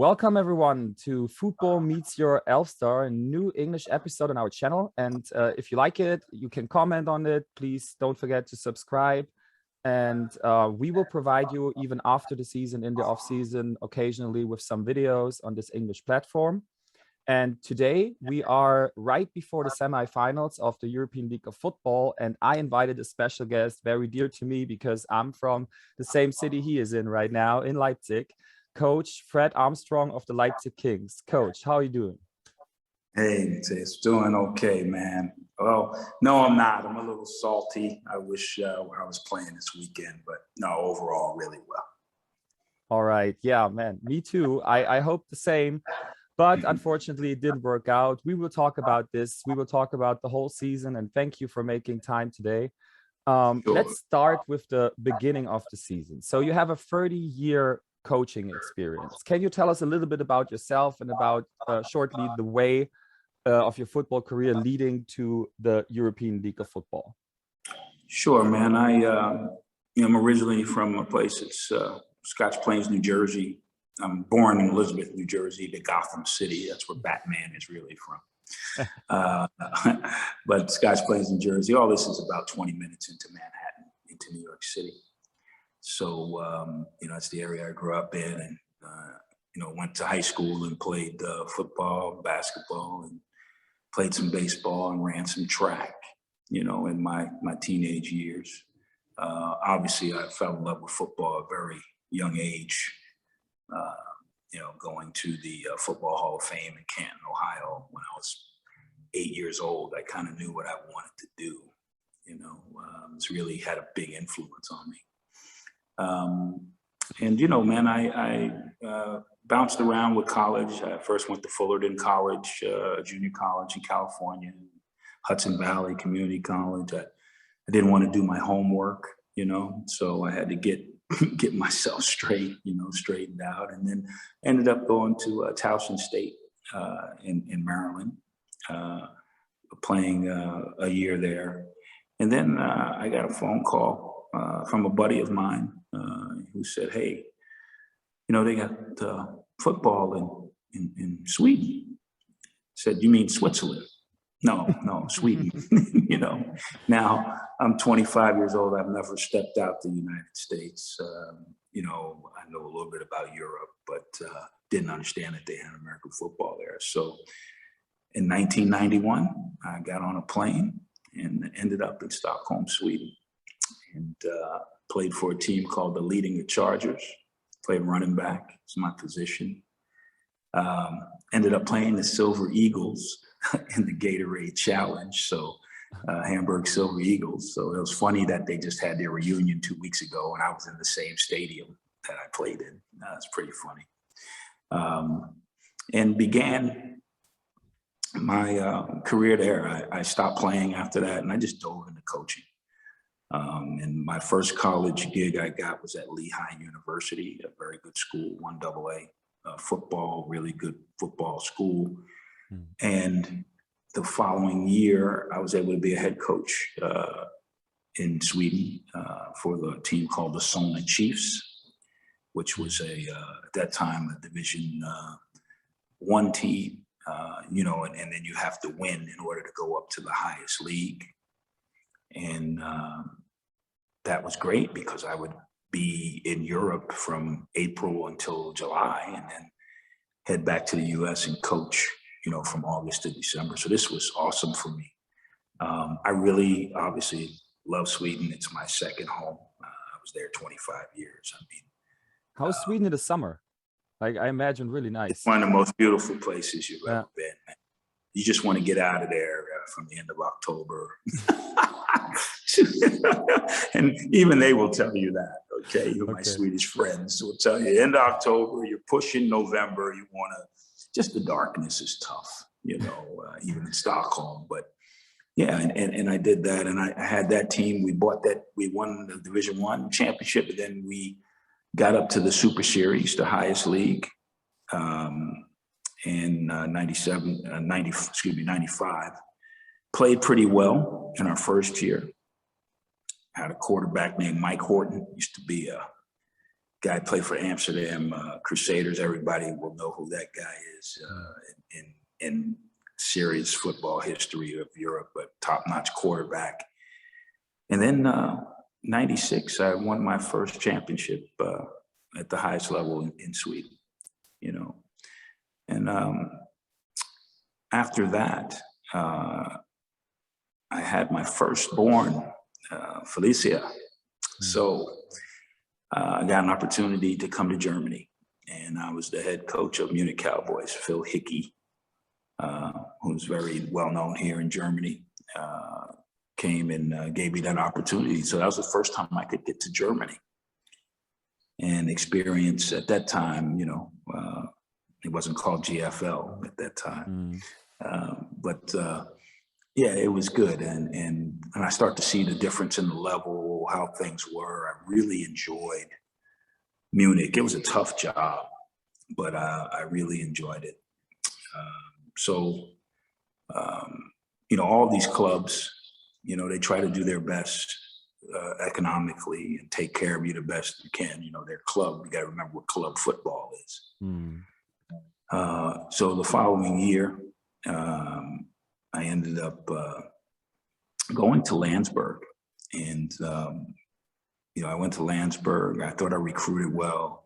Welcome everyone to Football Meets Your Elfstar, a new English episode on our channel. And if you like it, you can comment on it. Please don't forget to subscribe. And we will provide you even after the season, in the off season, occasionally with some videos on this English platform. And today we are right before the semifinals of the European League of Football. And I invited a special guest, very dear to me because I'm from the same city he is in right now, in Leipzig. Coach Fred Armstrong of the Leipzig Kings. Coach, how are you doing? Hey, it's doing okay, man. Well, no, I'm not. I'm a little salty. I wish I was playing this weekend, but no, overall, really well. All right. Yeah, man, me too. I hope the same, but unfortunately it didn't work out. We will talk about this. We will talk about the whole season, and thank you for making time today. Sure. Let's start with the beginning of the season. So you have a 30-year coaching experience. Can you tell us a little bit about yourself and about shortly the way of your football career leading to the European League of Football? Sure, man. I'm originally from a place that's Scotch Plains, New Jersey. I'm born in Elizabeth, New Jersey, the Gotham City. That's where Batman is really from. But Scotch Plains, New Jersey, all this is about 20 minutes into Manhattan, into New York City. So, it's the area I grew up in, and, went to high school and played football, basketball, and played some baseball and ran some track, in my teenage years. Obviously, I fell in love with football at a very young age, going to the Football Hall of Fame in Canton, Ohio, when I was 8 years old. I kind of knew what I wanted to do, it's really had a big influence on me. Man, I bounced around with college. I first went to Fullerton College, junior college in California, Hudson Valley Community College. I didn't want to do my homework, so I had to get myself straight, straightened out, and then ended up going to Towson State in Maryland, playing a year there. And then I got a phone call from a buddy of mine who said, "Hey, they got football in Sweden." I said, "You mean Switzerland?" No, Sweden. Now I'm 25 years old. I've never stepped out the United States. I know a little bit about Europe, but didn't understand that they had American football there. So in 1991, I got on a plane and ended up in Stockholm, Sweden, and played for a team called the Leading Chargers. Played running back, it's my position. Ended up playing the Silver Eagles in the Gatorade Challenge, so Hamburg Silver Eagles. So it was funny that they just had their reunion 2 weeks ago, and I was in the same stadium that I played in. It's pretty funny. And began my career there. I stopped playing after that, and I just dove into coaching. And my first college gig I got was at Lehigh University, a very good school, 1AA football, really good football school. And the following year, I was able to be a head coach in Sweden for the team called the Solna Chiefs, which was at that time a Division I team, and then you have to win in order to go up to the highest league. And that was great because I would be in Europe from April until July, and then head back to the US and coach, from August to December. So this was awesome for me. I really obviously love Sweden. It's my second home. I was there 25 years. How's Sweden in the summer? Like, I imagine really nice. It's one of the most beautiful places you've ever been. You just want to get out of there from the end of October. And even they will tell you that, okay? My Swedish friends will tell you, end of October, you're pushing November, you want to, just the darkness is tough, even in Stockholm. But yeah, and I did that, and I had that team. We won the Division I championship, and then we got up to the Super Series, the highest league, in 95. Played pretty well in our first year. Had a quarterback named Mike Horton, used to be guy played for Amsterdam Crusaders. Everybody will know who that guy is in serious football history of Europe, but top-notch quarterback. And then 96, I won my first championship at the highest level in Sweden, you know. And after that, I had my firstborn, Felicia. So I got an opportunity to come to Germany, and I was the head coach of Munich Cowboys, Phil Hickey, who's very well known here in Germany, came and gave me that opportunity. So that was the first time I could get to Germany and experience at that time, you know, it wasn't called GFL at that time. But yeah, it was good. And I start to see the difference in the level, how things were. I really enjoyed Munich. It was a tough job, but I really enjoyed it. You know, all these clubs, you know, they try to do their best economically and take care of you the best you can. You know, their club, you got to remember what club football is. So the following year, I ended up going to Landsberg, and you know, I went to Landsberg. I thought I recruited well.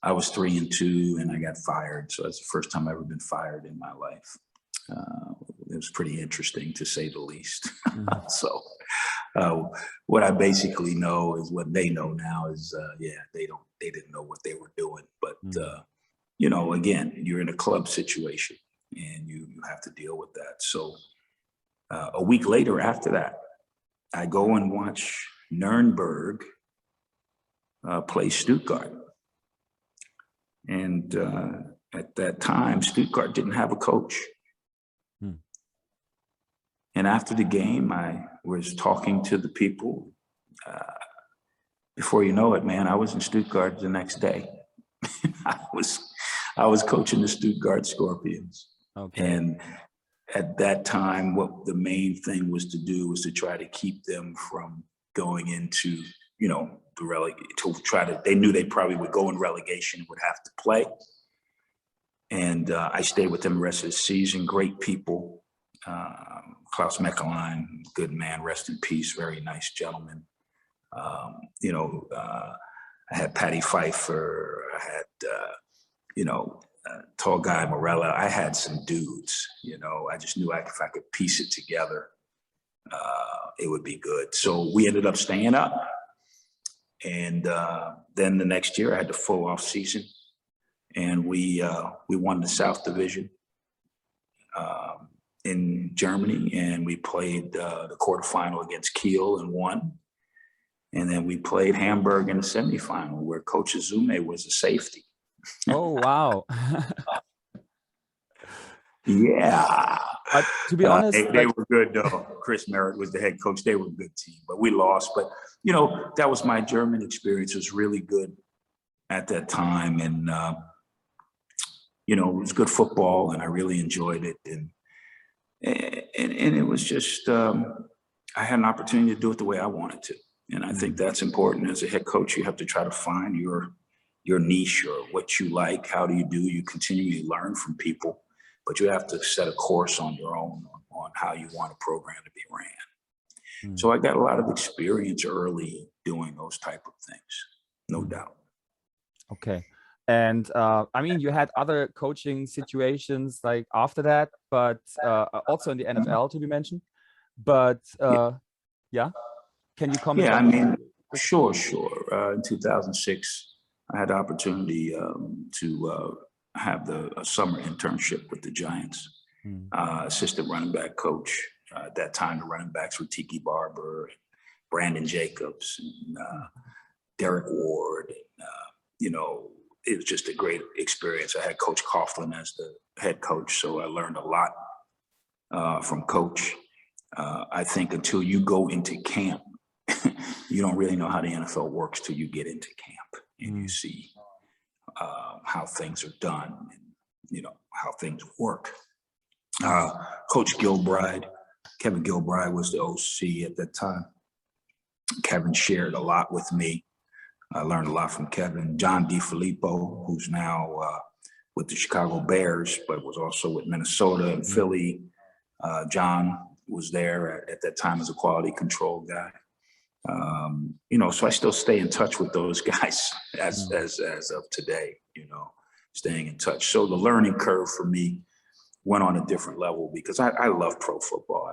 I was 3-2, and I got fired. So that's the first time I've ever been fired in my life. It was pretty interesting, to say the least. So what I basically know is what they know now is, yeah, they didn't know what they were doing. But you know, again, you're in a club situation, and you have to deal with that. So a week later after that, I go and watch Nuremberg play Stuttgart. And at that time, Stuttgart didn't have a coach. And after the game, I was talking to the people. Before you know it, man, I was in Stuttgart the next day. I was coaching the Stuttgart Scorpions. Okay. And at that time, what the main thing was to do was to try to keep them from going into, you know, they knew they probably would go in relegation, would have to play. And I stayed with them the rest of the season. Great people. Klaus Meckerlein, good man, rest in peace, very nice gentleman. You know, I had Patty Pfeiffer, I had, you know, tall guy Morella. I had some dudes, you know, I just knew if I could piece it together, it would be good. So we ended up staying up. And then the next year I had the full off season, and we won the South Division in Germany, and we played the quarterfinal against Kiel and won. And then we played Hamburg in the semifinal, where Coach Azume was a safety. Oh, wow. Yeah. To be honest, they were good, though. Chris Merritt was the head coach. They were a good team, but we lost. But, you know, that was my German experience. It was really good at that time. And, you know, it was good football, and I really enjoyed it. And it was just, I had an opportunity to do it the way I wanted to. And I think that's important. As a head coach, you have to try to find your niche, or what you like. How do? You continually learn from people, but you have to set a course on your own on how you want a program to be ran. So I got a lot of experience early doing those type of things, no doubt. Okay. And I mean, you had other coaching situations like after that, but also in the NFL to be mentioned. But yeah, can you comment? Yeah, I mean, sure. In 2006, I had the opportunity to have a summer internship with the Giants, assistant running back coach. At that time, the running backs were Tiki Barber, Brandon Jacobs, and Derek Ward. And, you know, it was just a great experience. I had Coach Coughlin as the head coach, so I learned a lot from Coach. I think until you go into camp, you don't really know how the NFL works till you get into camp and you see how things are done and, you know, how things work. Coach Gilbride, Kevin Gilbride was the OC at that time. Kevin shared a lot with me I learned a lot from Kevin. John DeFilippo, who's now with the Chicago Bears, but was also with Minnesota and Philly. John was there at that time as a quality control guy. So I still stay in touch with those guys as of today, staying in touch. So the learning curve for me went on a different level because I love pro football.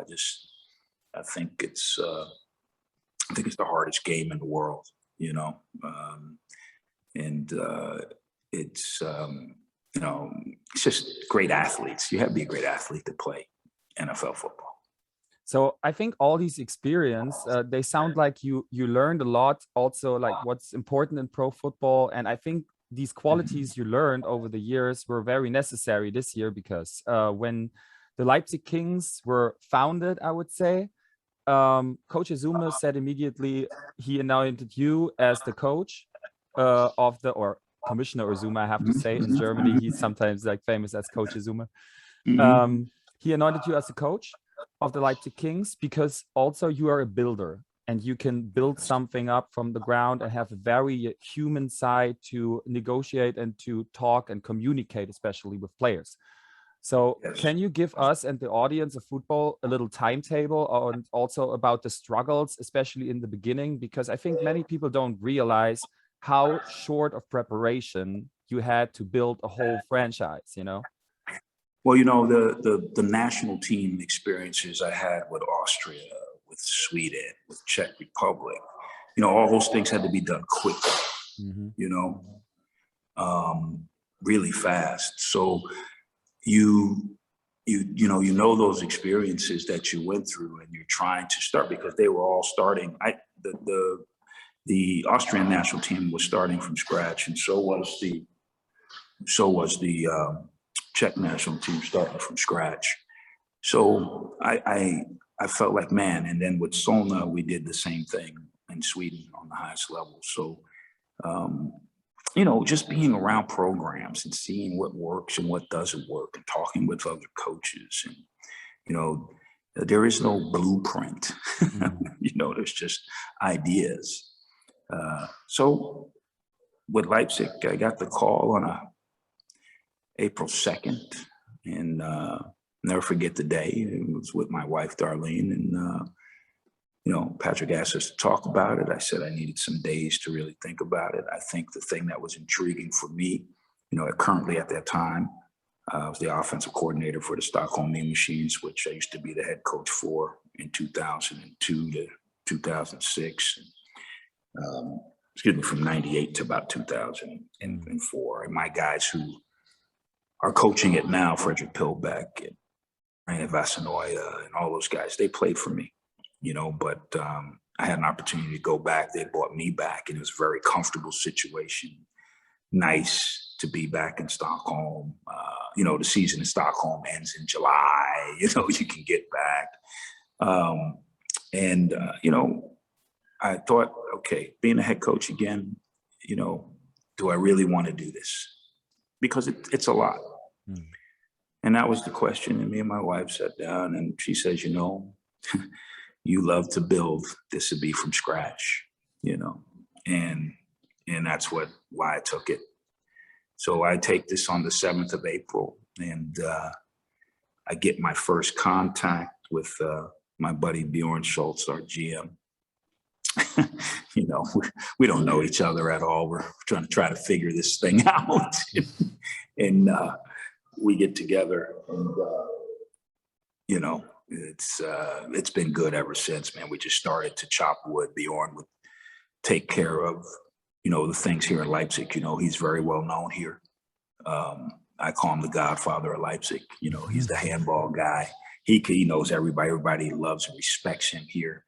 I think it's the hardest game in the world, it's just great athletes. You have to be a great athlete to play NFL football. So I think all these experience, they sound like you learned a lot, also like what's important in pro football. And I think these qualities you learned over the years were very necessary this year because when the Leipzig Kings were founded, I would say, Coach Azuma said immediately he anointed you as the coach or Commissioner Azuma, I have to say. In Germany, he's sometimes like famous as Coach Azuma. He anointed you as the coach of the Leipzig Kings because also you are a builder and you can build something up from the ground and have a very human side to negotiate and to talk and communicate, especially with players. So can you give us and the audience of football a little timetable and also about the struggles, especially in the beginning? Because I think many people don't realize how short of preparation you had to build a whole franchise, Well, the national team experiences I had with Austria, with Sweden, with Czech Republic, all those things had to be done quickly, really fast. So you those experiences that you went through and you're trying to start because they were all starting. The Austrian national team was starting from scratch, and so was the Czech national team starting from scratch. So I felt like, man, and then with Solna, we did the same thing in Sweden on the highest level. So, just being around programs and seeing what works and what doesn't work and talking with other coaches and, there is no blueprint, there's just ideas. So with Leipzig, I got the call on April 2nd, and never forget the day. It was with my wife, Darlene, and, Patrick asked us to talk about it. I said I needed some days to really think about it. I think the thing that was intriguing for me, currently at that time, I was the offensive coordinator for the Stockholm Mean Machines, which I used to be the head coach for in 2002 to 2006. From 98 to about 2004. And my guys who are coaching it now, Frederick Pillbeck and Raina Vasanoia and all those guys, they played for me, but I had an opportunity to go back. They brought me back, and it was a very comfortable situation. Nice to be back in Stockholm. The season in Stockholm ends in July. You can get back. I thought, okay, being a head coach again, do I really want to do this? Because it's a lot. And that was the question. And me and my wife sat down and she says, you love to build. This would be from scratch, and that's why I took it. So I take this on the 7th of April, and I get my first contact with my buddy Bjorn Schultz, our GM. We don't know each other at all. We're trying to figure this thing out. And we get together, and it's been good ever since, man. We just started to chop wood. Bjorn would take care of, the things here in Leipzig. He's very well known here. I call him the Godfather of Leipzig. He's the handball guy. He knows everybody. Everybody loves and respects him here.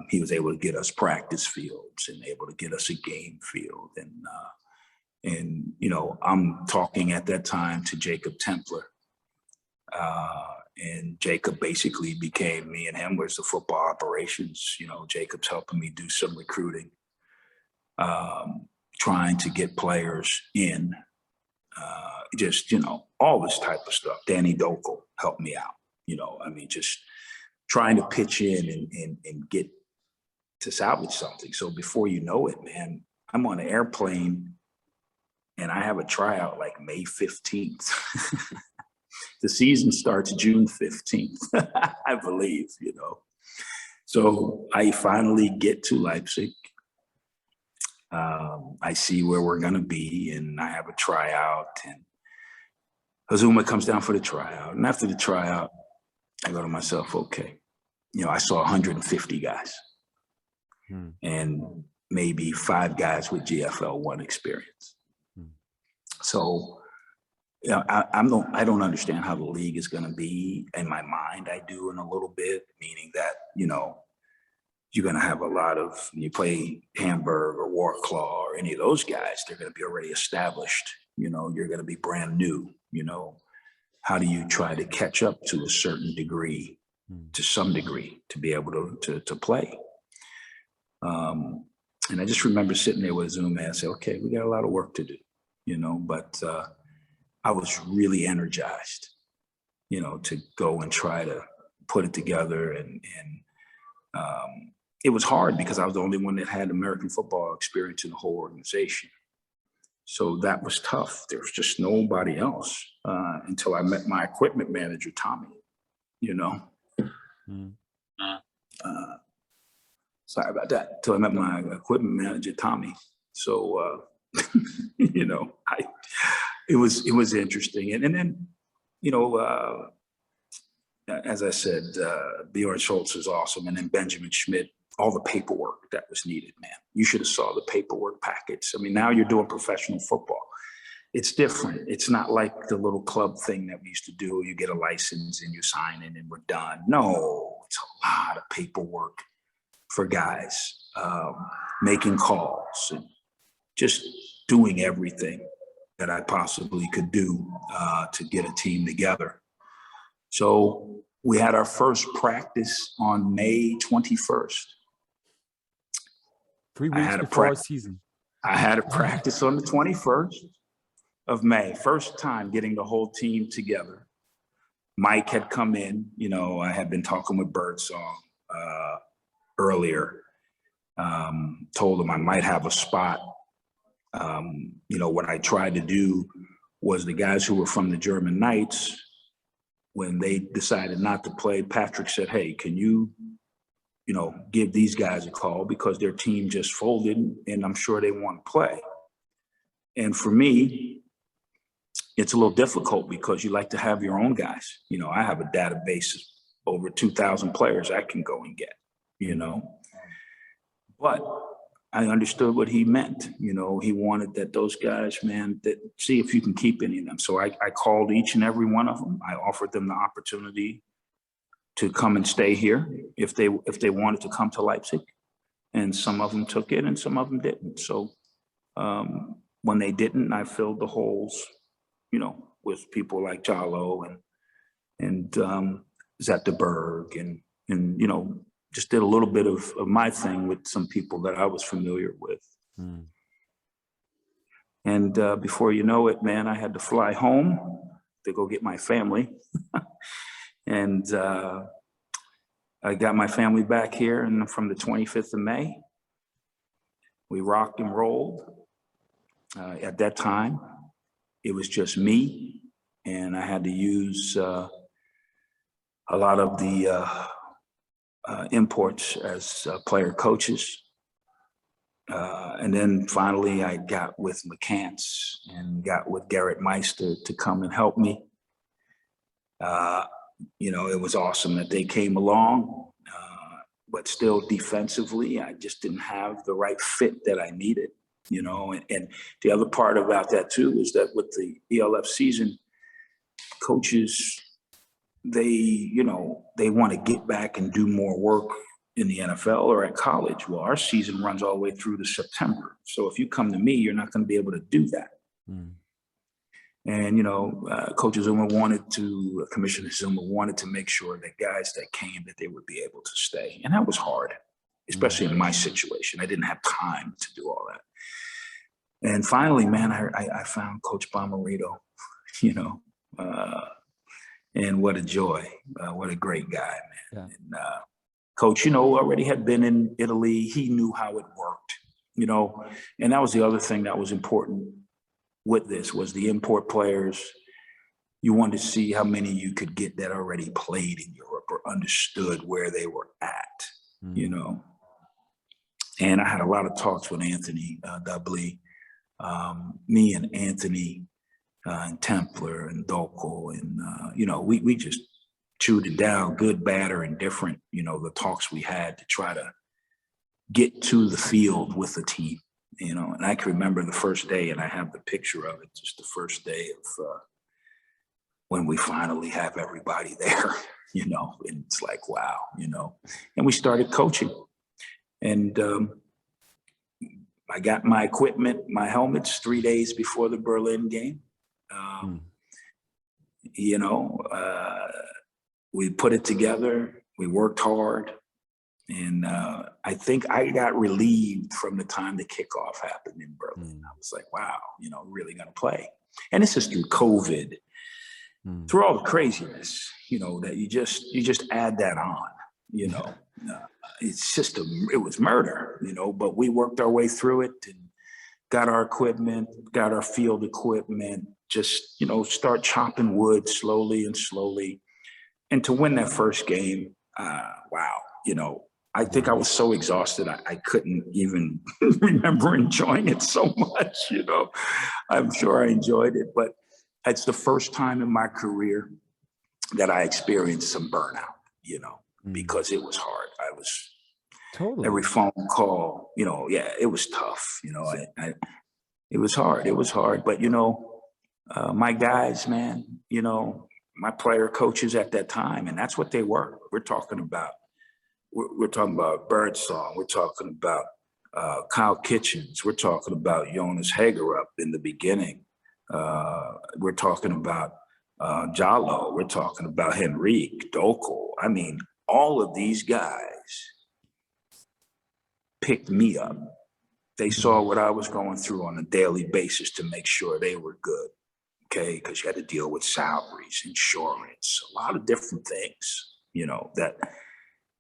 He was able to get us practice fields and able to get us a game field. And I'm talking at that time to Jacob Templer. And Jacob basically became, me and him was the football operations. Jacob's helping me do some recruiting, trying to get players in, all this type of stuff. Danny Dokel helped me out, just trying to pitch in and get to salvage something. So before you know it, man, I'm on an airplane and I have a tryout like May 15th. The season starts June 15th, I believe, you know. So I finally get to Leipzig. I see where we're going to be, and I have a tryout, and Azuma comes down for the tryout. And after the tryout, I go to myself, okay, you know, I saw 150 guys and maybe 5 guys with GFL 1 experience. So, you know, I don't understand how the league is going to be. In my mind, I do in a little bit, meaning that, you know, you're going to have a lot of, when you play Hamburg or Warclaw or any of those guys, they're going to be already established. You know, you're going to be brand new. You know, how do you try to catch up to a certain degree, to some degree, to be able to play? And I just remember sitting there with Zoom and I said, okay, we got a lot of work to do, you know, but I was really energized, you know, to go and try to put it together. And it was hard because I was the only one that had American football experience in the whole organization. So that was tough. There was just nobody else until I met my equipment manager, Tommy, you know. Sorry about that. Until I met my equipment manager, Tommy. So, you know, it was interesting. And then, you know, as I said, Bjorn Schultz is awesome. And then Benjamin Schmidt, all the paperwork that was needed, man. You should have saw the paperwork packets. I mean, now you're doing professional football. It's different. It's not like the little club thing that we used to do. You get a license and you sign it and we're done. No, it's a lot of paperwork for guys, making calls and just doing everything that I possibly could do to get a team together. So we had our first practice on May 21st. 3 weeks before our season. I had a practice on the 21st of May. First time getting the whole team together. Mike had come in, you know, I had been talking with Birdsong earlier. Told him I might have a spot. You know, what I tried to do was the guys who were from the German Knights, when they decided not to play, Patrick said, hey, can you know, give these guys a call because their team just folded and I'm sure they want to play. And for me, it's a little difficult because you like to have your own guys. You know, I have a database of over 2,000 players I can go and get, you know. But I understood what he meant. You know, he wanted that those guys, man, that see if you can keep any of them. So I called each and every one of them. I offered them the opportunity to come and stay here if they wanted to come to Leipzig. And some of them took it and some of them didn't. So when they didn't, I filled the holes, you know, with people like Jalo and Zetterberg and, you know, just did a little bit of my thing with some people that I was familiar with. And before you know it, man, I had to fly home to go get my family. And I got my family back here, and from the 25th of May, we rocked and rolled. At that time, it was just me, and I had to use a lot of the imports as player coaches. And then finally, I got with McCants and got with Garrett Meister to come and help me. You know, it was awesome that they came along, but still defensively, I just didn't have the right fit that I needed, you know. And the other part about that too is that with the ELF season, coaches, they want to get back and do more work in the NFL or at college. Well, our season runs all the way through to September. So if you come to me, you're not going to be able to do that. And, you know, Commissioner Zuma wanted to make sure that guys that came, that they would be able to stay. And that was hard, especially in my situation. I didn't have time to do all that. And finally, man, I found Coach Bomarito, you know, and what a joy. What a great guy, man. Yeah. And, Coach, you know, already had been in Italy. He knew how it worked. And that was the other thing that was important with this was the import players. You wanted to see how many you could get that already played in Europe or understood where they were at, And I had a lot of talks with Anthony Dudley, me and Anthony and Templar and Dokel, and we just chewed it down, good, bad, or indifferent. The talks we had to try to get to the field with the team. And I can remember the first day, and I have the picture of it, just the first day of when we finally have everybody there, and it's like, wow, and we started coaching. And I got my equipment, my helmets 3 days before the Berlin game. We put it together, we worked hard. And I think I got relieved from the time the kickoff happened in Berlin. I was like, wow, really gonna play. And this is through COVID, through all the craziness, that you just add that on, it's just it was murder, but we worked our way through it and got our equipment, got our field equipment, just, start chopping wood slowly and slowly. And to win that first game, wow, I think I was so exhausted, I couldn't even remember enjoying it so much, I'm sure I enjoyed it, but it's the first time in my career that I experienced some burnout, because it was hard. I was every phone call, it was tough, it was hard, but my guys, man, my player coaches at that time, and that's what they were. We're talking about Birdsong. We're talking about Kyle Kitchens. We're talking about Jonas Hagerup in the beginning. We're talking about Jallo. We're talking about Henrique, Dokel. I mean, all of these guys picked me up. They saw what I was going through on a daily basis to make sure they were good. Okay, because you had to deal with salaries, insurance, a lot of different things, that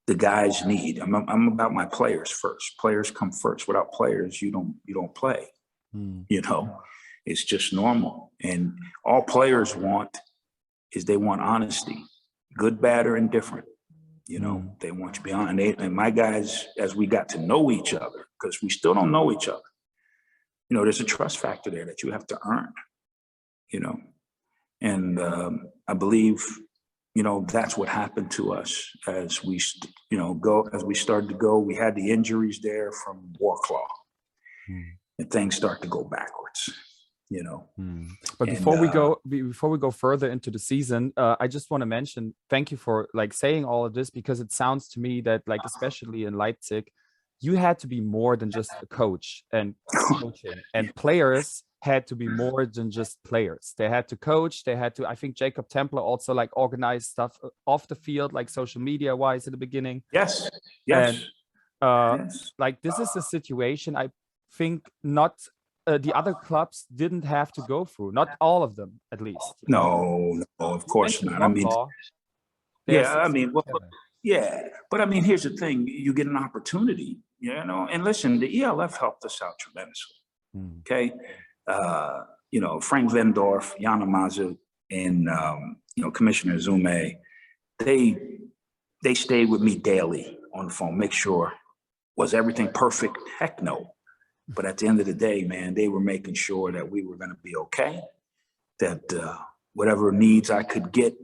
the guys need. I'm about my players first. Players come first. Without players, you don't play. It's just normal. And all players want is they want honesty, good, bad, or indifferent. They want you to be honest. And my guys, as we got to know each other, because we still don't know each other, there's a trust factor there that you have to earn. And I believe, that's what happened to us as we, as we started to go. We had the injuries there from Warclaw, and things start to go backwards. But before we go further into the season, I just want to mention, thank you for saying all of this, because it sounds to me that especially in Leipzig, you had to be more than just a coach and coaching, and players had to be more than just players. They had to coach. They had to, I think Jacob Templer also organize stuff off the field, social media wise in the beginning. Yes. And this is a situation I think not the other clubs didn't have to go through. Not all of them, at least. No, of course not. I mean, but here's the thing: you get an opportunity, And listen, the ELF helped us out tremendously. Okay, Frank Vendorf, Jana Mazu, and Commissioner Zume, they stayed with me daily on the phone, make sure, was everything perfect? Heck no. But at the end of the day, man, they were making sure that we were going to be okay, that whatever needs I could get,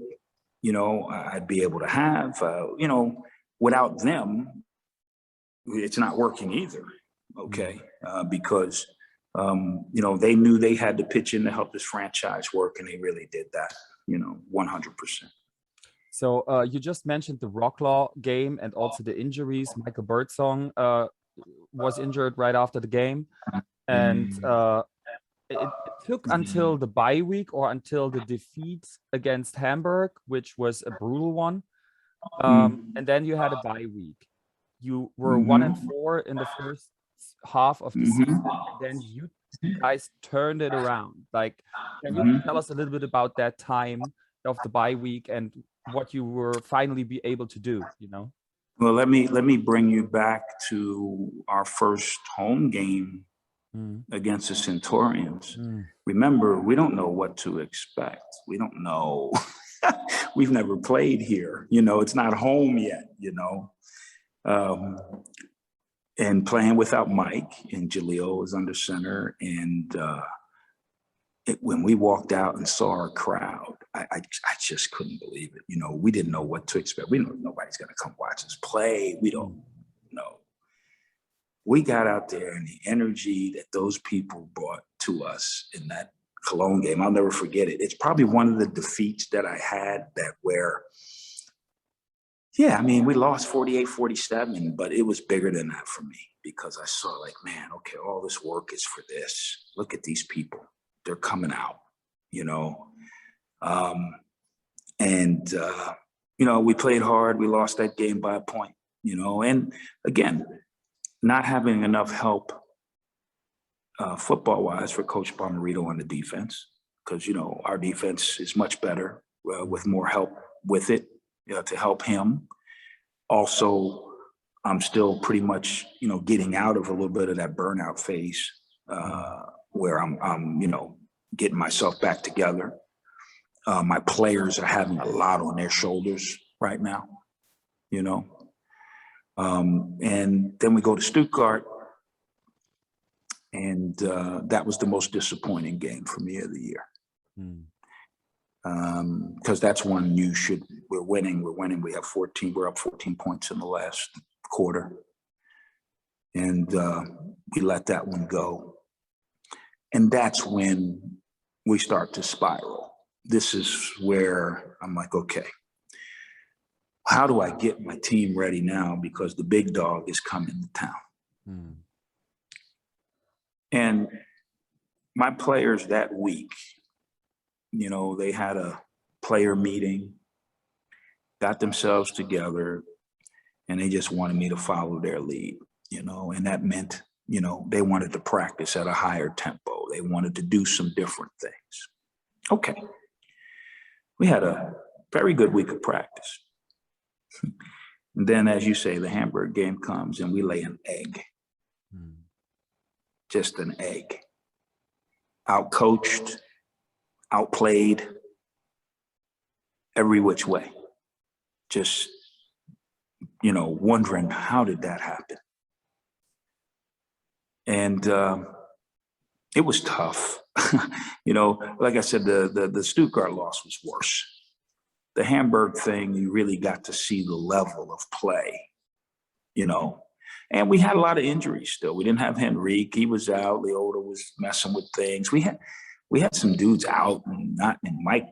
I'd be able to have. Without them, it's not working either, okay? Because, they knew they had to pitch in to help this franchise work, and they really did that, 100%. So you just mentioned the Wroclaw game and also the injuries. Michael Birdsong was injured right after the game, and it took until the bye week or until the defeat against Hamburg, which was a brutal one, and then you had a bye week. You were 1-4 in the first half of the season, and then you guys turned it around. Can you tell us a little bit about that time of the bye week and what you were finally be able to do? Well, let me bring you back to our first home game against the Centurions. Remember, we don't know what to expect. We don't know. We've never played here. It's not home yet, and playing without Mike, and Jaleel was under center. And when we walked out and saw our crowd, I just couldn't believe it. We didn't know what to expect. We know nobody's going to come watch us play. We don't know. We got out there, and the energy that those people brought to us in that Cologne game, I'll never forget it. It's probably one of the defeats that I had we lost 48-47, but it was bigger than that for me, because I saw man, okay, all this work is for this. Look at these people. They're coming out, we played hard. We lost that game by a point, and again, not having enough help football-wise for Coach Bomarito on the defense, because, our defense is much better with more help with it to help him. Also, I'm still pretty much, getting out of a little bit of that burnout phase where I'm getting myself back together. My players are having a lot on their shoulders right now, and then we go to Stuttgart, and that was the most disappointing game for me of the year. Because that's one we're winning. We have 14. We're up 14 points in the last quarter, and we let that one go. And that's when we start to spiral. This is where I'm like, okay, how do I get my team ready now? Because the big dog is coming to town. And my players that week, they had a player meeting, got themselves together, and they just wanted me to follow their lead, and that meant, they wanted to practice at a higher tempo. They wanted to do some different things. Okay. We had a very good week of practice. And then, as you say, the Hamburg game comes, and we lay an egg. Just an egg. Outcoached, outplayed, every which way. Just, wondering, how did that happen? And it was tough. Like I said, the Stuttgart loss was worse. The Hamburg thing, you really got to see the level of play, And we had a lot of injuries still. We didn't have Henrique. He was out. Leota was messing with things. We had some dudes out, and Mike,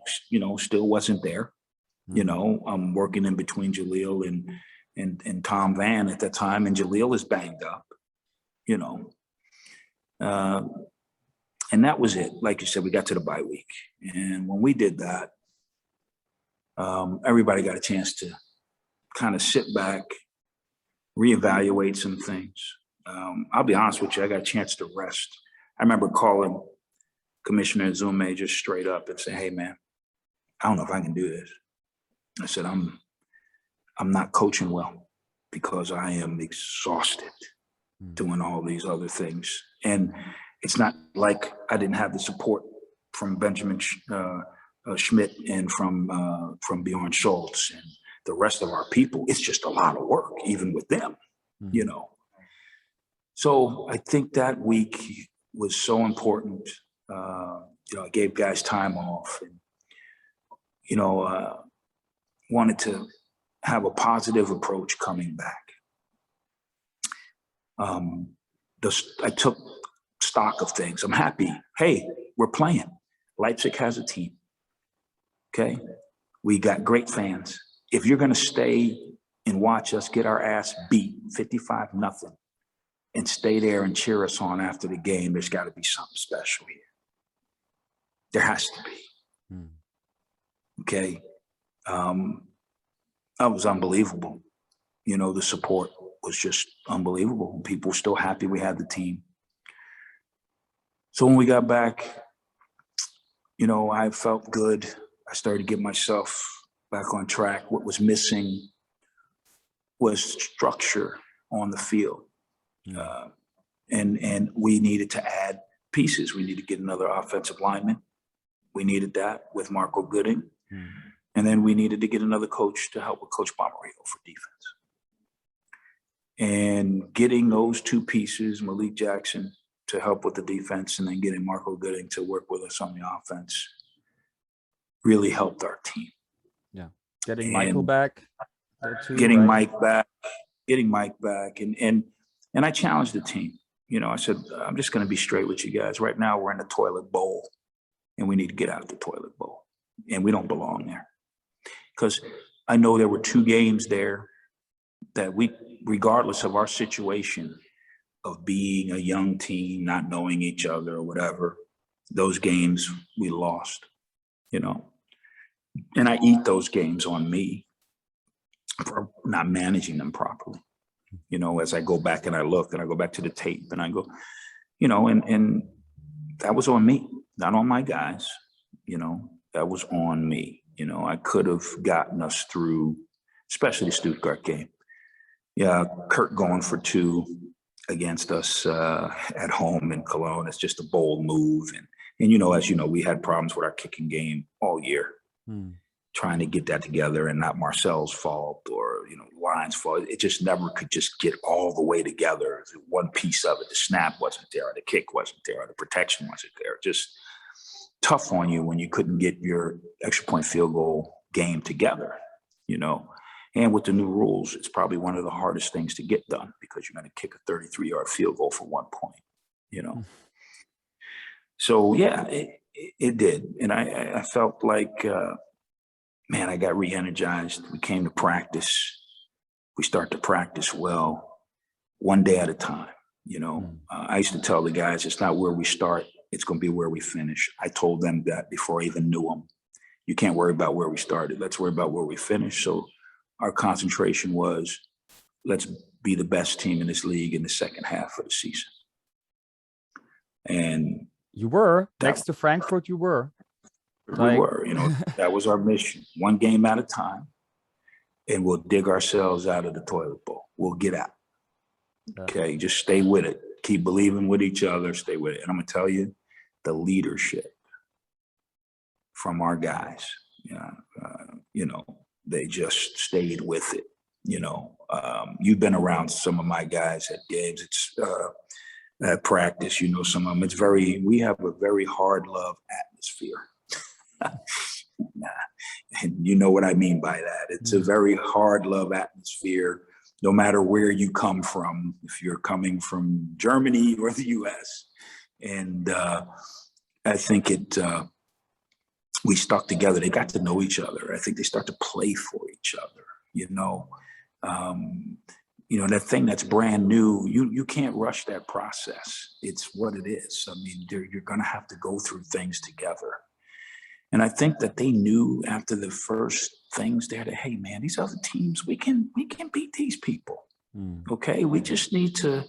still wasn't there. I'm working in between Jaleel and Tom Van at that time, and Jaleel is banged up, and that was it. Like you said, we got to the bye week, and when we did that, everybody got a chance to kind of sit back, reevaluate some things. I'll be honest with you, I got a chance to rest. I remember calling Commissioner Zume just straight up and saying, "Hey, man, I don't know if I can do this." I said, I'm not coaching well because I am exhausted doing all these other things. And it's not like I didn't have the support from Benjamin Schmidt and from Bjorn Schultz and the rest of our people. It's just a lot of work, even with them, So I think that week was so important. I gave guys time off, and wanted to have a positive approach coming back. I took stock of things. I'm happy. Hey, we're playing. Leipzig has a team. Okay, we got great fans. If you're going to stay and watch us get our ass beat 55-0 and stay there and cheer us on after the game, there's got to be something special here. There has to be. Okay. That was unbelievable. The support was just unbelievable. People were still happy we had the team. So when we got back, I felt good. I started to get myself back on track. What was missing was structure on the field. And we needed to add pieces. We needed to get another offensive lineman. We needed that with Marco Gooding. And then we needed to get another coach to help with Coach Bomarito for defense. And getting those two pieces, Malik Jackson to help with the defense, and then getting Marco Gooding to work with us on the offense, really helped our team. Yeah, getting Michael back. Getting Mike back, and I challenged the team. You know, I said, I'm just going to be straight with you guys. Right now, we're in the toilet bowl, and we need to get out of the toilet bowl, and we don't belong there. Because I know there were 2 games there that we, regardless of our situation of being a young team, not knowing each other or whatever, those games we lost, you know. And I eat those games on me for not managing them properly. You know, as I go back and I look and I go back to the tape and I go, you know, and that was on me, not on my guys, you know, that was on me. You know, I could have gotten us through, especially the Stuttgart game. Yeah, Kurt going for 2 against us at home in Cologne. It's just a bold move. And you know, as you know, we had problems with our kicking game all year, trying to get that together, and not Marcel's fault or, you know, Line's fault. It just never could just get all the way together. One piece of it, the snap wasn't there, the kick wasn't there, the protection wasn't there. Just tough on you when you couldn't get your extra point field goal game together, you know. And with the new rules, it's probably one of the hardest things to get done, because you're going to kick a 33-yard field goal for 1 point, you know. So, yeah, it did. And I felt like, man, I got re-energized. We came to practice. We start to practice well, one day at a time, you know. I used to tell the guys, it's not where we start, it's going to be where we finish. I told them that before I even knew them. You can't worry about where we started. Let's worry about where we finish. So our concentration was, let's be the best team in this league in the second half of the season. And you were next to Frankfurt. You were. We were, you know, that was our mission. One game at a time, and we'll dig ourselves out of the toilet bowl. We'll get out. Okay, just stay with it. Keep believing with each other. Stay with it. And I'm gonna tell you, the leadership from our guys, you know, they just stayed with it. You know, you've been around some of my guys at games. It's at practice. You know, some of them. We have a very hard love atmosphere. And you know what I mean by that. It's a very hard love atmosphere, no matter where you come from, if you're coming from Germany or the US. And I think we stuck together. They got to know each other. I think they start to play for each other, you know. You know, that thing that's brand new, you can't rush that process. It's what it is. I mean, you're gonna have to go through things together. And I think that they knew after the first things there that, hey, man, these other teams, we can beat these people. Okay, we just need to,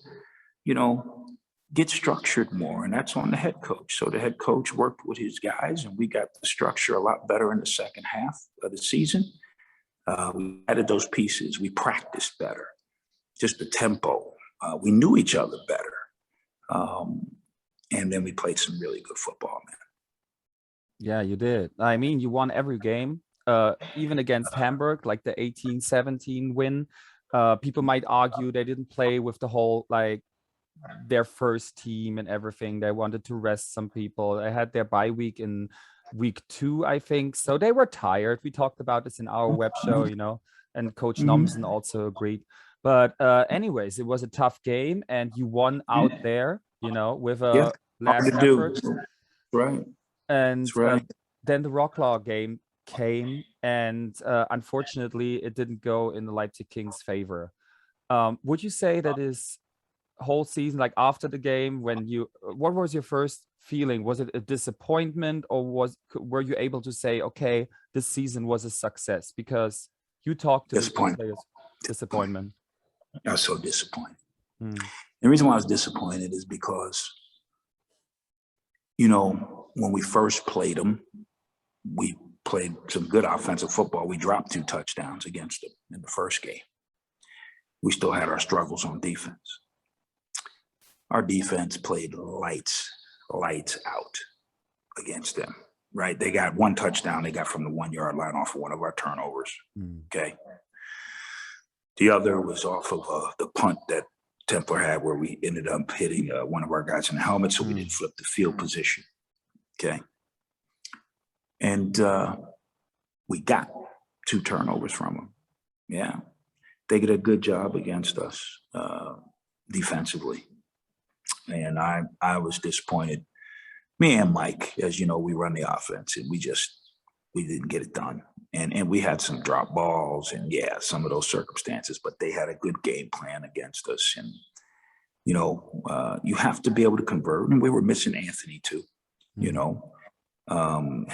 you know, get structured more, and that's on the head coach. So the head coach worked with his guys, and we got the structure a lot better in the second half of the season. We added those pieces. We practiced better, just the tempo. We knew each other better, and then we played some really good football, man. Yeah, you did. I mean, you won every game, even against Hamburg, like the 18-17 win. People might argue they didn't play with the whole, like, their first team and everything. They wanted to rest some people. They had their bye week in week 2, I think. So they were tired. We talked about this in our web show, you know, and Coach Nomsen also agreed. But anyways, it was a tough game, and you won out there, you know, with a last effort. Right. And then the Rocklaw game came, and unfortunately, it didn't go in the Leipzig Kings' favor. Would you say that is whole season, like after the game, what was your first feeling? Was it a disappointment, or were you able to say, okay, this season was a success? Because you talked to the players. Disappointment. I was so disappointed. The reason why I was disappointed is because, you know, when we first played them, we played some good offensive football. We dropped 2 touchdowns against them in the first game. we still had our struggles on defense. Our defense played lights out against them, right? They got one touchdown they got from the 1 yard line off of one of our turnovers. Okay. The other was off of the punt that Templar had, where we ended up hitting one of our guys in the helmet, so we didn't flip the field position. Okay. And we got 2 turnovers from them. Yeah. They did a good job against us defensively. And I was disappointed. Me and Mike, as you know, we run the offense, and we didn't get it done. And we had some drop balls and, yeah, some of those circumstances, but they had a good game plan against us. And, you know, you have to be able to convert. And we were missing Anthony too, you know.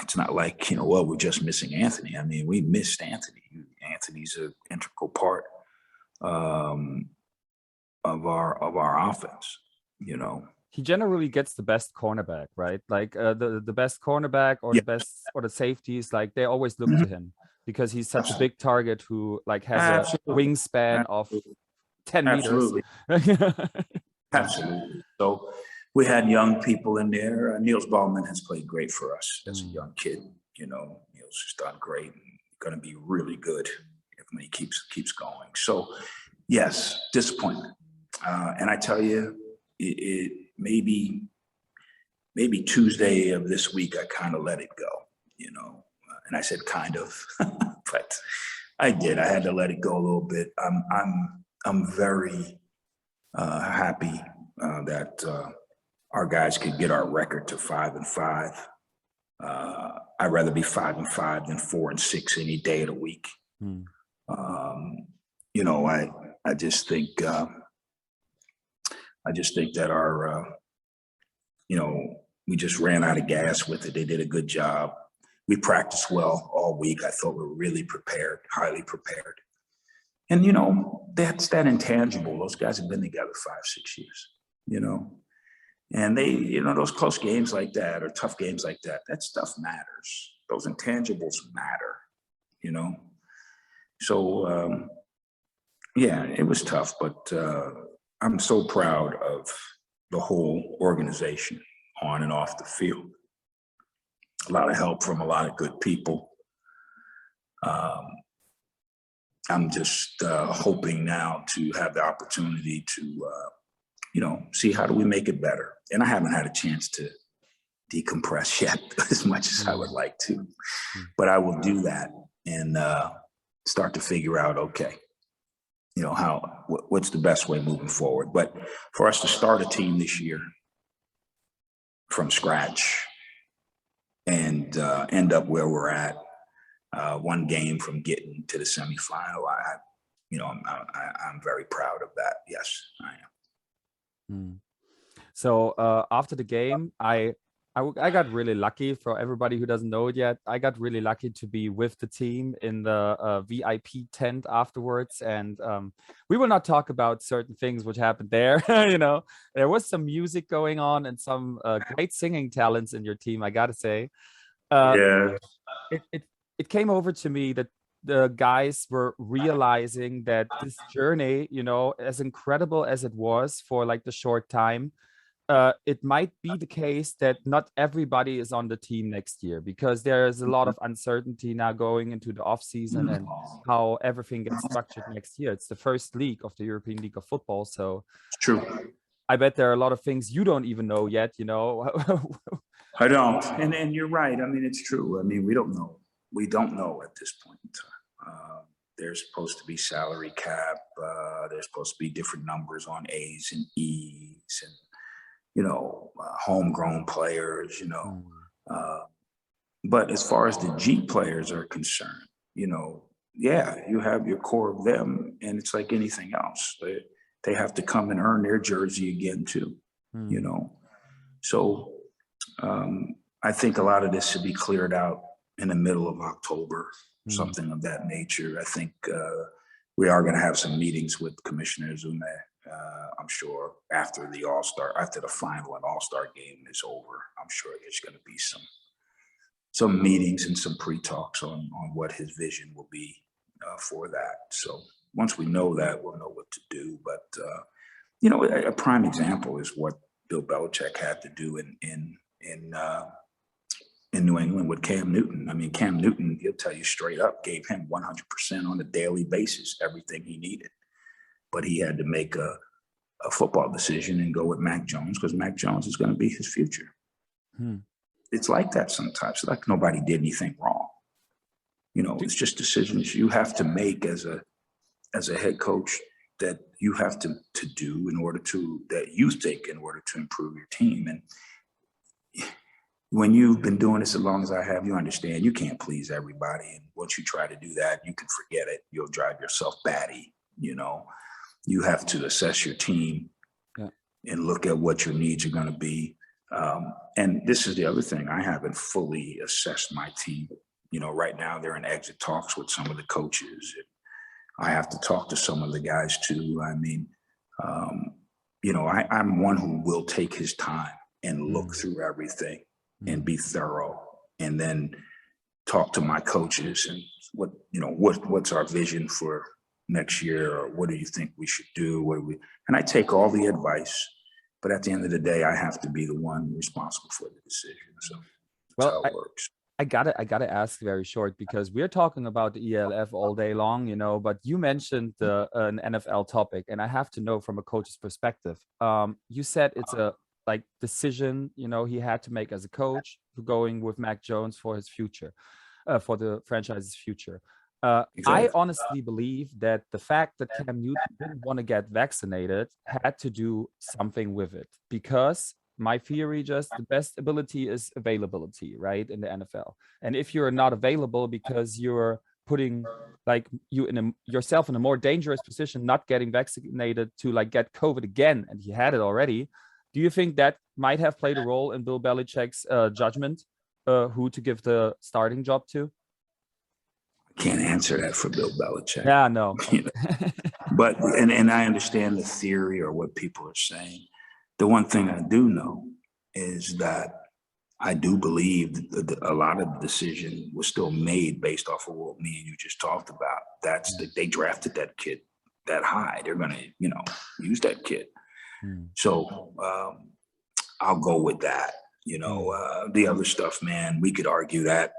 It's not like, you know, well, we're just missing Anthony. I mean, we missed Anthony. Anthony's an integral part of our offense, you know. He generally gets the best cornerback, right? Like the best cornerback or the best or the safeties, like they always look to him because he's such a big target who like has a wingspan of 10 meters. Absolutely. So we had young people in there. Niels Ballman has played great for us as a young kid. You know, Niels has done great and going to be really good when he keeps going. So yes, disappointment. And I tell you, it maybe Tuesday of this week, I kind of let it go, you know, and I said kind of, but I did. I had to let it go a little bit. I'm very happy that our guys could get our record to 5-5. I'd rather be 5-5 than 4-6 any day of the week. You know, I just think that our, you know, we just ran out of gas with it. They did a good job. We practiced well all week. I thought we were really prepared, highly prepared. And, you know, that's that intangible. Those guys have been together 5-6 years, you know. And they, you know, those close games like that or tough games like that, that stuff matters. Those intangibles matter, you know. So, yeah, it was tough, but I'm so proud of the whole organization on and off the field. A lot of help from a lot of good people. I'm just hoping now to have the opportunity to, you know, see how do we make it better. And I haven't had a chance to decompress yet as much as I would like to, but I will do that and start to figure out, okay, you know, what's the best way moving forward. But for us to start a team this year from scratch and end up where we're at, one game from getting to the semifinal, you know, I'm very proud of that. Yes, I am. So after the game, I got really lucky. For everybody who doesn't know it yet, I got really lucky to be with the team in the VIP tent afterwards. And we will not talk about certain things which happened there. You know, there was some music going on and some great singing talents in your team, I gotta say. Yeah. It came over to me that the guys were realizing that this journey, you know, as incredible as it was for like the short time, it might be the case that not everybody is on the team next year because there is a lot of uncertainty now going into the off season and how everything gets structured next year. It's the first league of the European League of Football. So It's true. I bet there are a lot of things you don't even know yet, you know. I don't. And you're right. I mean, it's true. I mean, we don't know. We don't know at this point in time. There's supposed to be salary cap. There's supposed to be different numbers on A's and E's and, you know, homegrown players, you know. But as far as the G players are concerned, you know, yeah, you have your core of them, and it's like anything else. They have to come and earn their jersey again too, you know. So I think a lot of this should be cleared out in the middle of October, something of that nature. I think we are going to have some meetings with Commissioner Zume. I'm sure after the final and All-Star game is over, I'm sure there's going to be some meetings and some pre-talks on what his vision will be for that. So once we know that, we'll know what to do. But you know, a prime example is what Bill Belichick had to do in New England with Cam Newton. I mean, Cam Newton, he'll tell you straight up, gave him 100% on a daily basis, everything he needed. But he had to make a football decision and go with Mac Jones because Mac Jones is going to be his future. It's like that sometimes. It's like nobody did anything wrong. You know, it's just decisions you have to make as a head coach that you have to do in order to, that you think in order to improve your team. And when you've been doing this as long as I have, you understand you can't please everybody. And once you try to do that, you can forget it. You'll drive yourself batty. You know, you have to assess your team and look at what your needs are going to be. And this is the other thing. I haven't fully assessed my team. You know, right now they're in exit talks with some of the coaches. I have to talk to some of the guys too. I mean, you know, I'm one who will take his time and look through everything and be thorough, and then talk to my coaches and what's our vision for next year, or what do you think we should do? And I take all the advice, but at the end of the day, I have to be the one responsible for the decision. So that's how it works. I gotta ask very short, because we're talking about the ELF all day long, you know, but you mentioned an NFL topic, and I have to know from a coach's perspective. You said it's a decision, you know, he had to make as a coach, going with Mac Jones for his future, for the franchise's future. Exactly. I honestly believe that the fact that Cam Newton didn't want to get vaccinated had to do something with it, because my theory, just the best ability is availability, right, in the NFL. And if you're not available because you're putting yourself in a more dangerous position, not getting vaccinated, to get COVID again, and he had it already, do you think that might have played a role in Bill Belichick's judgment, who to give the starting job to? I can't answer that for Bill Belichick. Yeah, no. You know? But and I understand the theory or what people are saying. The one thing I do know is that I do believe that a lot of the decision was still made based off of what me and you just talked about. That's that they drafted that kid that high. They're going to, use that kid. So I'll go with that. The other stuff, man, we could argue that,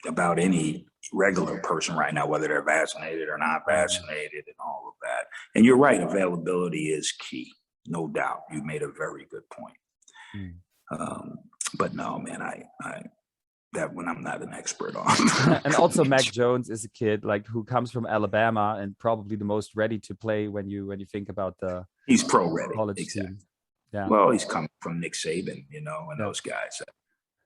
about any regular person right now, whether they're vaccinated or not vaccinated and all of that. And you're right, availability is key. No doubt. You made a very good point. But no, man, I that one I'm not an expert on. And also Mac Jones is a kid who comes from Alabama and probably the most ready to play when you think about the he's pro ready college team. Yeah. Well, he's coming from Nick Saban, and those guys,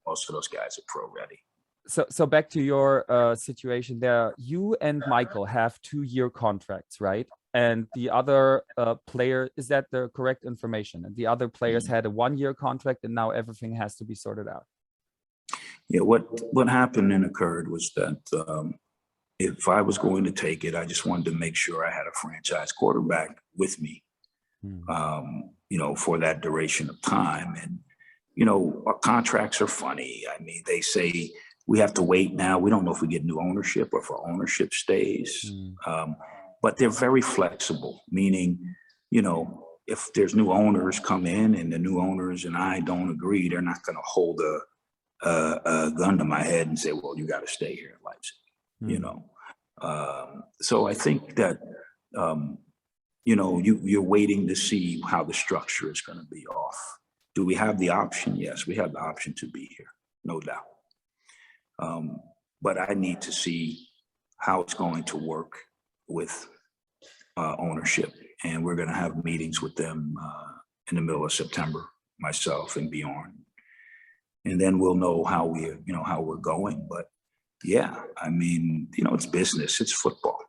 most of those guys are pro ready. So back to your situation there. You and Michael have 2-year contracts, right? And the other player, is that the correct information? And the other players had a 1-year contract, and now everything has to be sorted out. Yeah, what happened and occurred was that if I was going to take it, I just wanted to make sure I had a franchise quarterback with me, for that duration of time. And, our contracts are funny. I mean, they say we have to wait now. We don't know if we get new ownership or if our ownership stays. But they're very flexible, meaning, if there's new owners come in and the new owners and I don't agree, they're not going to hold a gun to my head and say, well, you got to stay here in Leipzig, So I think that, you're waiting to see how the structure is going to be off. Do we have the option? Yes, we have the option to be here, no doubt. But I need to see how it's going to work with ownership. And we're going to have meetings with them in the middle of September, myself and Bjorn. And then we'll know how we're going. But yeah, I mean, it's business, it's football.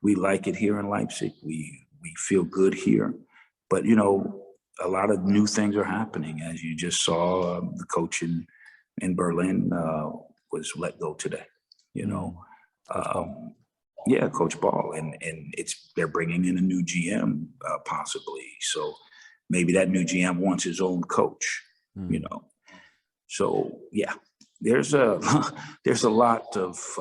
We like it here in Leipzig. We feel good here. But, a lot of new things are happening. As you just saw, the coach in Berlin was let go today, Yeah, Coach Ball, and they're bringing in a new GM possibly. So maybe that new GM wants his own coach, So yeah, there's a lot of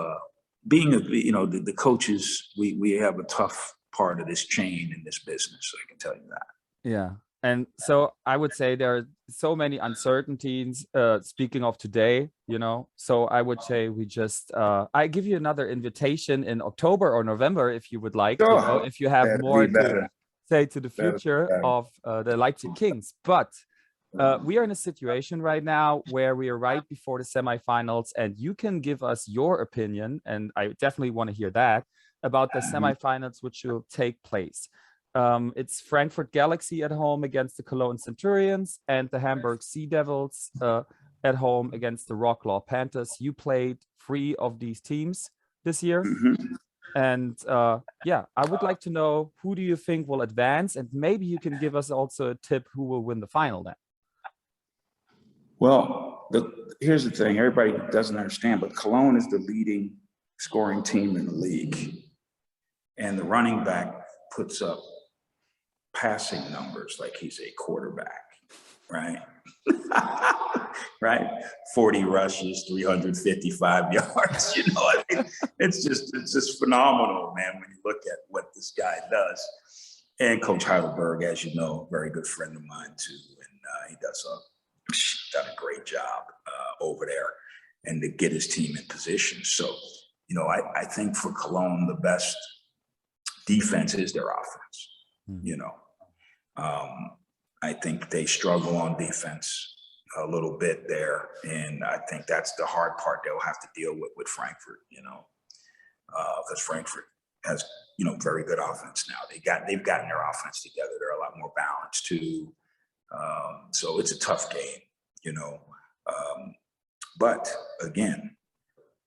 being the coaches, we have a tough part of this chain in this business. I can tell you that. Yeah. And so I would say there are so many uncertainties, speaking of today, so I would say we just, I give you another invitation in October or November, if you would like, Sure. if you have That'd more be to better. say to the That'd be future better. of the Leipzig Kings. But we are in a situation right now where we are right before the semifinals, and you can give us your opinion, and I definitely want to hear that, about the semifinals which will take place. It's Frankfurt Galaxy at home against the Cologne Centurions, and the Hamburg Sea Devils at home against the Wroclaw Panthers. You played 3 of these teams this year. And yeah, I would like to know, who do you think will advance? And maybe you can give us also a tip who will win the final then. Well, here's the thing. Everybody doesn't understand, but Cologne is the leading scoring team in the league. And the running back puts up passing numbers like he's a quarterback, right? Right? 40 rushes, 355 yards. I mean, it's just phenomenal, man, when you look at what this guy does. And Coach Heidelberg, as you know, very good friend of mine too, and he done a great job over there, and to get his team in position. So, I think for Cologne, the best defense is their offense. I think they struggle on defense a little bit there, and I think that's the hard part they'll have to deal with Frankfurt, because Frankfurt has very good offense now. They've gotten their offense together. They're a lot more balanced too. So it's a tough game, but again,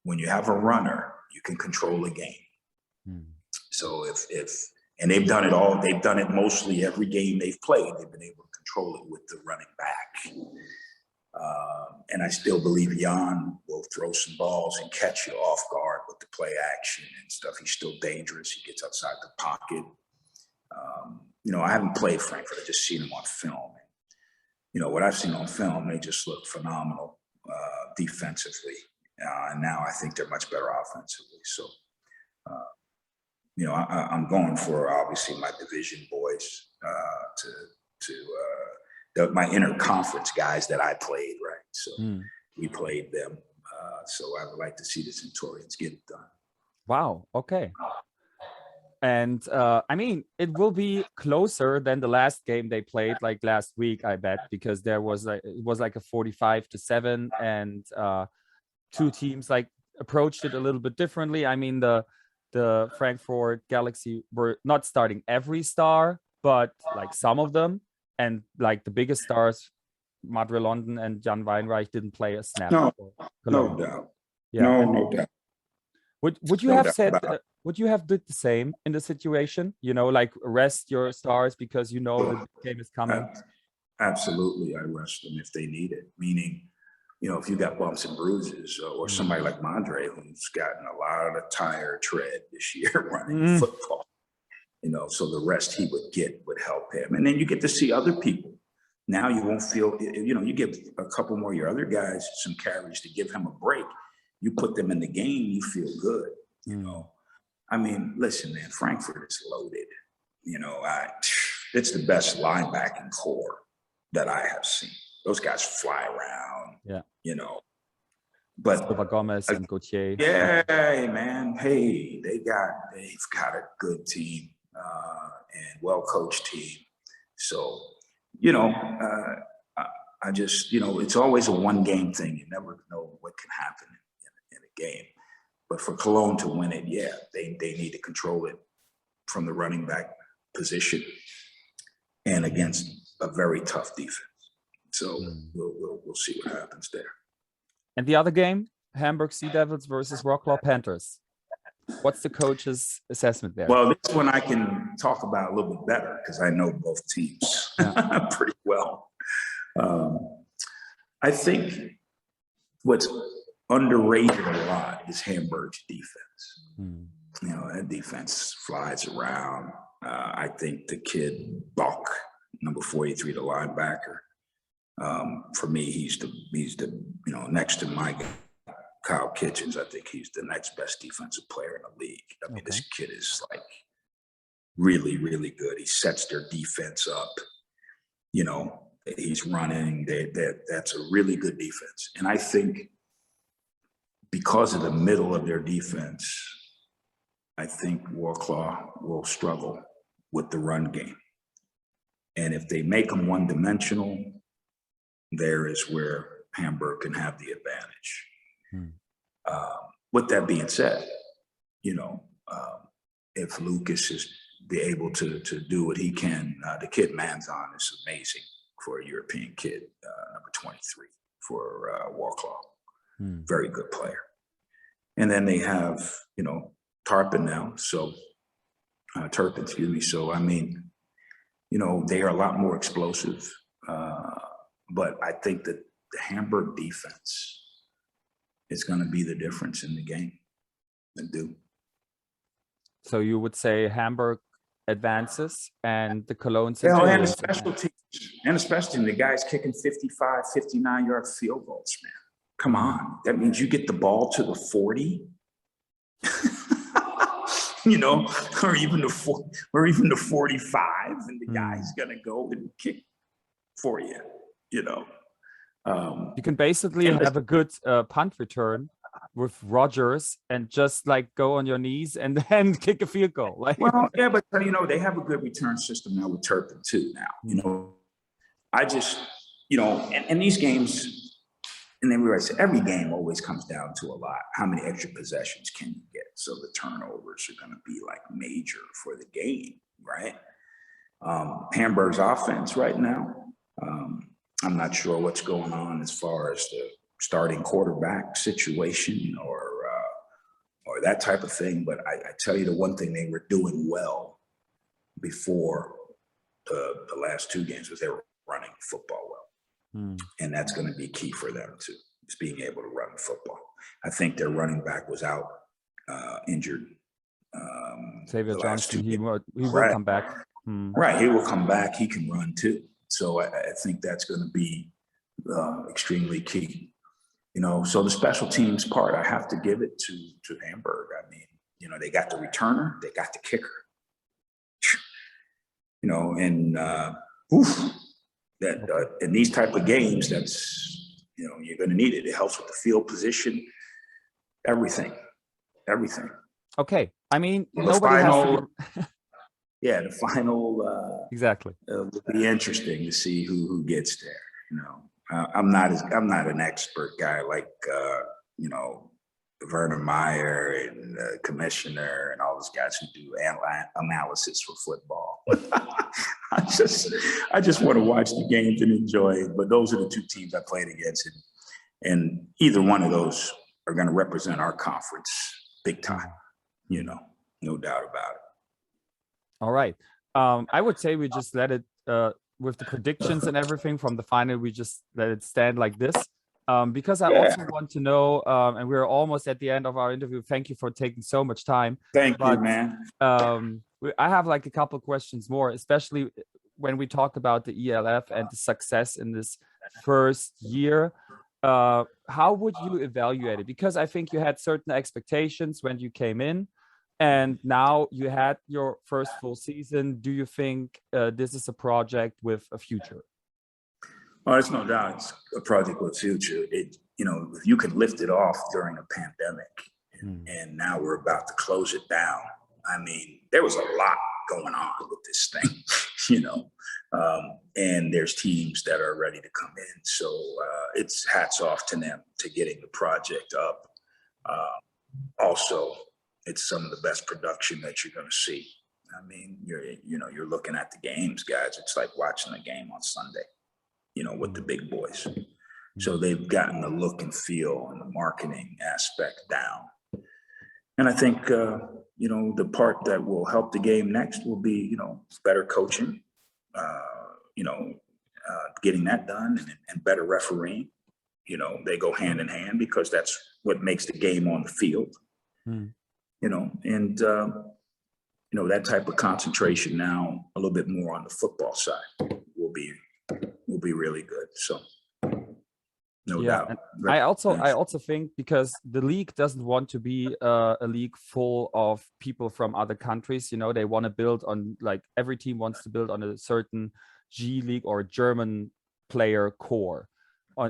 when you have a runner, you can control a game. So and they've done it mostly every game they've played. They've been able to control it with the running back. And I still believe Jan will throw some balls and catch you off guard with the play action and stuff. He's still dangerous. He gets outside the pocket. I haven't played Frankfurt. I just seen him on film. What I've seen on film, they just look phenomenal defensively. And now I think they're much better offensively. So, I'm going for obviously my division boys my interconference guys that I played, right? So we played them. So I would like to see the Centurions get it done. Wow. Okay. And I mean, it will be closer than the last game they played, like last week, I bet, because it was like a 45-7, and 2 teams approached it a little bit differently. I mean, the Frankfurt Galaxy were not starting every star, but some of them, and the biggest stars, Madre London and Jan Weinreich, didn't play a snap. No doubt. Yeah. No doubt. Would you have said? Would you have did the same in the situation? Rest your stars because the game is coming. Absolutely, I rest them if they need it. Meaning, if you got bumps and bruises, or somebody like Madre, who's gotten a lot of tire tread this year running football, so the rest he would get would help him. And then you get to see other people. Now you won't feel, you give a couple more of your other guys some carries to give him a break. You put them in the game, you feel good, I mean, listen, man, Frankfurt is loaded. It's the best linebacking core that I have seen. Those guys fly around. Yeah. But Silva Gomez and Gauthier. Yeah, man. Hey, they've got a good team and well-coached team. So, I just, it's always a one-game thing. You never know what can happen in a game. But for Cologne to win it, yeah, they need to control it from the running back position and against a very tough defense. So we'll see what happens there. And the other game, Hamburg Sea Devils versus Wroclaw Panthers. What's the coach's assessment there? Well, this one I can talk about a little bit better because I know both teams pretty well. I think what's underrated a lot is Hamburg's defense. That defense flies around. I think the kid Bach, number 43, the linebacker. For me, he's the next to my guy. Kyle Kitchens. I think he's the next best defensive player in the league. I mean, Okay. this kid is like really, really good. He sets their defense up. You know, he's running. That's a really good defense. And I think because of the middle of their defense, I think Warclaw will struggle with the run game. And if they make them one-dimensional, there is where Hamburg can have the advantage. With that being said, you know, if Lucas is be able to do what he can, the kid Manzon is amazing for a European kid, number 23 for Warclaw. Very good player. And then they have, you know, Turpin now. So, excuse me. So, I mean, you know, they are a lot more explosive. But I think that the Hamburg defense is going to be the difference in the game. And do. So you would say Hamburg advances and the Colognes Yeah, and and the special team, the guys kicking 55, 59-yard field goals, man. Come on. That means you get the ball to the 40. You know, or even the 45, and the guy's gonna go and kick for you. You know, you can basically have a good punt return with Rodgers and just like go on your knees and then kick a field goal. Like, well, yeah, but you know they have a good return system now with Turpin too. Now, you know, I just, you know, and these games. And then we always say every game always comes down to a lot. How many extra possessions can you get? So the turnovers are going to be like major for the game, right? Hamburg's offense right now, I'm not sure what's going on as far as the starting quarterback situation or that type of thing. But I tell you the one thing they were doing well before the last two games was they were running football well. And that's going to be key for them too, is being able to run the football. I think their running back was out injured. Xavier Johnson, he will come back. Right, he will come back. He can run too. So I think that's going to be extremely key. You know, so the special teams part, I have to give it to Hamburg. I mean, you know, they got the returner, they got the kicker. You know, and that in these type of games, that's, you know, you're going to need it. It helps with the field position, everything. Okay, I mean, the final exactly. It'll be interesting to see who gets there. You know, I'm not an expert guy like you know, Werner Meyer and Commissioner and all those guys who do analysis for football. I just want to watch the games and enjoy it. But those are the two teams I played against, and either one of those are going to represent our conference big time. You know, no doubt about it. All right. I would say we just let it with the predictions and everything from the final. We just let it stand like this. Because I also want to know, and we're almost at the end of our interview. Thank you for taking so much time. Thank you, man. I have like a couple of questions more, especially when we talk about the ELF and the success in this first year. How would you evaluate it? Because I think you had certain expectations when you came in, and now you had your first full season. Do you think this is a project with a future? Oh, there's no doubt it's a project with future. It, you know, if you could lift it off during a pandemic, and now we're about to close it down. I mean, there was a lot going on with this thing, you know, and there's teams that are ready to come in. So it's hats off to them to getting the project up. Also, it's some of the best production that you're going to see. I mean, you're looking at the games, guys. It's like watching a game on Sunday, you know, with the big boys. So they've gotten the look and feel and the marketing aspect down. And I think, you know, the part that will help the game next will be, you know, better coaching, you know, getting that done and better refereeing. You know, they go hand in hand because that's what makes the game on the field, you know, and, you know, that type of concentration now a little bit more on the football side will be really good. So No Yeah, doubt. and Very I also think because the league doesn't want to be a league full of people from other countries, you know, they want to build on, like, every team wants to build on a certain G League or German player core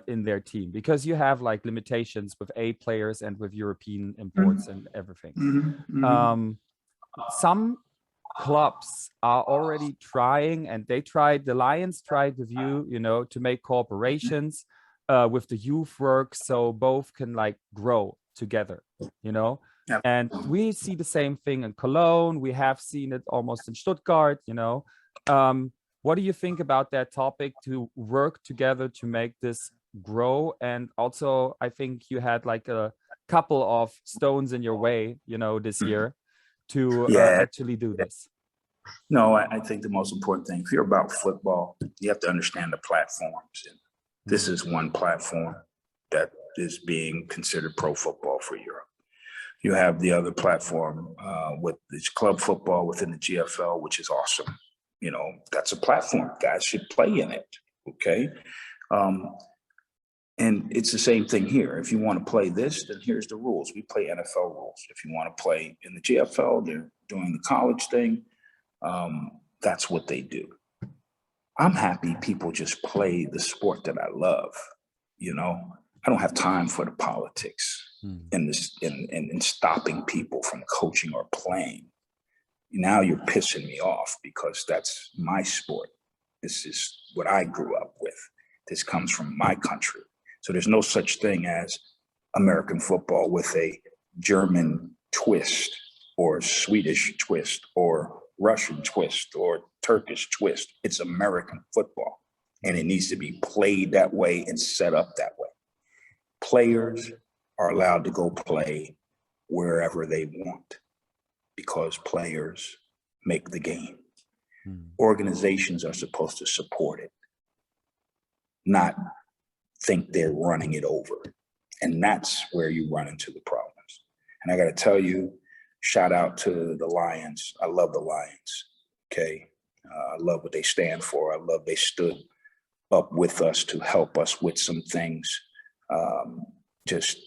in their team, because you have like limitations with A players and with European imports and everything. Some clubs are already trying, and the Lions tried with you know, to make cooperations with the youth work, so both can like grow together, you know. And we see the same thing in Cologne. We have seen it almost in Stuttgart, you know. What do you think about that topic, to work together to make this grow? And also, I think you had like a couple of stones in your way, you know, this year to actually do this. No, I think the most important thing, if you're about football, you have to understand the platforms. And this is one platform that is being considered pro football for Europe. You have the other platform with this club football within the GFL, which is awesome. You know, that's a platform. Guys should play in it. Okay. And it's the same thing here. If you want to play this, then here's the rules. We play NFL rules. If you want to play in the GFL, they're doing the college thing. That's what they do. I'm happy people just play the sport that I love. You know, I don't have time for the politics and stopping people from coaching or playing. Now you're pissing me off, because that's my sport. This is what I grew up with. This comes from my country. So there's no such thing as American football with a German twist or Swedish twist or Russian twist or Turkish twist. It's American football, and it needs to be played that way and set up that way. Players are allowed to go play wherever they want, because players make the game. Organizations are supposed to support it, not think they're running it over. And that's where you run into the problems. And I got to tell you, shout out to the Lions. I love the Lions. Okay. I love what they stand for. I love they stood up with us to help us with some things. Just